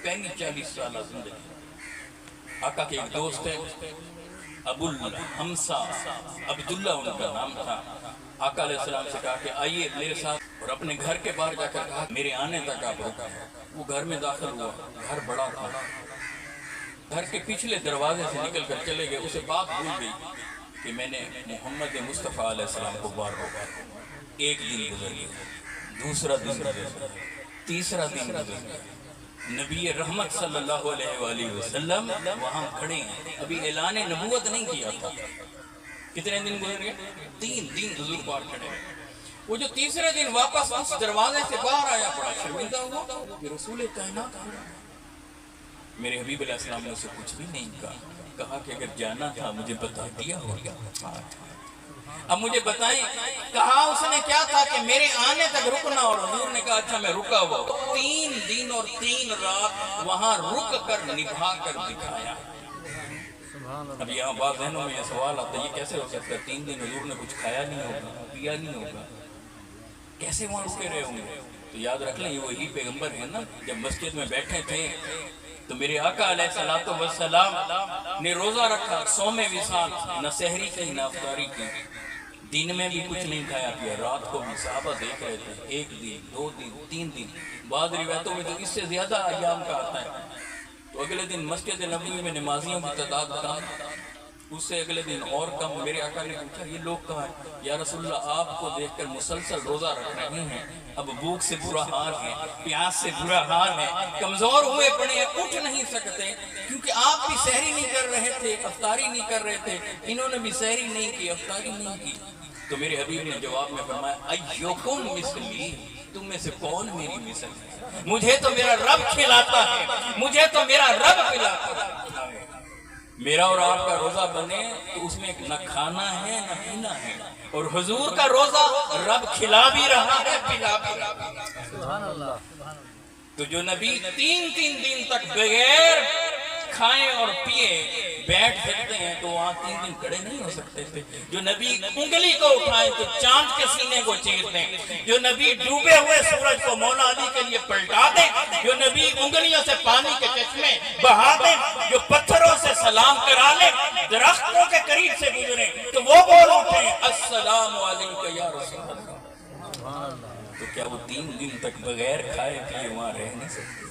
پہلی 40 سالہ زندگی۔ آقا کے ایک دوست ہے ابو الحمسا، عبداللہ ان کا نام تھا۔ آقا علیہ السلام سے کہا کہ آئیے میرے ساتھ، اور اپنے گھر کے باہر جا کر کہا میرے آنے تک آپ رکا۔ وہ گھر میں داخل ہوا، گھر بڑا تھا، گھر کے پچھلے دروازے سے نکل کر چلے گئے۔ اسے بات بھول گئی کہ میں نے محمد مصطفیٰ علیہ السلام کو بار روکا۔ ایک دن گزر گیا، دوسرا دن گزر گیا، تیسرا دن گزر گیا۔ نبی رحمت صلی اللہ علیہ وآلہ وسلم وہاں کھڑے ہیں، ابھی اعلان نبوت نہیں کیا تھا۔ کتنے دن گزر گئے؟ 3 دن حضور باہر کھڑے ہیں۔ وہ جو تیسرے دن واپس اس دروازے سے باہر آیا، بڑا شرمندہ ہوا کہ رسول کائنات آ رہا ہے۔ میرے حبیب علیہ السلام نے اسے کچھ بھی نہیں کہا کہ اگر جانا تھا مجھے بتا دیا ہوگا۔ اب مجھے بتائیں، کہا اس نے کیا تھا کہ میرے آنے تک رکنا، اور حضور نے کہا اچھا میں رکا ہوا۔ 3 دن اور 3 رات وہاں رک کر نبھا کر دکھایا۔ اب یہاں بعض ذہنوں میں یہ سوال آتا ہے یہ کیسے ہو سکتا ہے 3 دن حضور نے کچھ کھایا نہیں ہوگا، پیا نہیں ہوگا، کیسے وہاں رکے رہے ہوں گے؟ تو یاد رکھ لیں یہ وہی پیغمبر ہیں نا، جب مسجد میں بیٹھے تھے تو میرے آقا علیہ السلام نے روزہ رکھا، صوم وصال، نہ سحری کی نہ افطاری کی، دن میں بھی کچھ نہیں کھایا پیا، رات کو بھی صحابہ دیکھ رہے تھے، 1 دن 2 دن 3 دن، بعض روایتوں میں تو اس سے زیادہ ایام کا آتا ہے۔ تو اگلے دن مسجد نبوی میں نمازیوں کی تعداد کم، اس سے اگلے دن اور کم۔ میرے آقا نے پوچھا یہ لوگ کہاں ہیں؟ یا رسول اللہ آپ کو دیکھ کر مسلسل روزہ رکھ رہے ہیں، اب بھوک سے برا حال ہے، پیاس سے برا حال ہے، کمزور ہوئے پڑے ہیں، اٹھ نہیں سکتے، کیونکہ آپ بھی سحری نہیں کر رہے تھے، افطاری نہیں کر رہے تھے، انہوں نے بھی سحری نہیں کی، افطاری نہیں کی۔ تو میرے حبیب نے جواب میں فرمایا ایوکم مثلی، تم میں سے کون میری مثل ہے؟ مجھے تو میرا رب کھلاتا ہے، مجھے تو میرا رب پلاتا ہے۔ میرا اور آپ کا روزہ بنے تو اس میں نہ کھانا ہے نہ پینا ہے، اور حضور کا روزہ رب کھلا بھی رہا ہے، پلا بھی رہا ہے۔ سبحان اللہ۔ تو جو نبی 3 دن تک بغیر کھائے اور پیے بیٹھ سکتے ہیں تو وہاں 3 دن کھڑے نہیں ہو سکتے تھے۔ جو نبی انگلی کو اٹھائیں تو چاند کے سینے کو چیر دیں، جو نبی ڈوبے ہوئے سورج کو مولا علی کے لیے پلٹا دیں، جو نبی انگلیوں سے پانی کے چشمے بہا دیں، جو پتھروں سے سلام کرا لیں، درختوں کے قریب سے گزریں تو وہ بول اٹھیں السلام علیکم یا رسول اللہ۔ تو کیا وہ 3 دن تک بغیر کھائے پیے وہاں رہ نہیں سکتے؟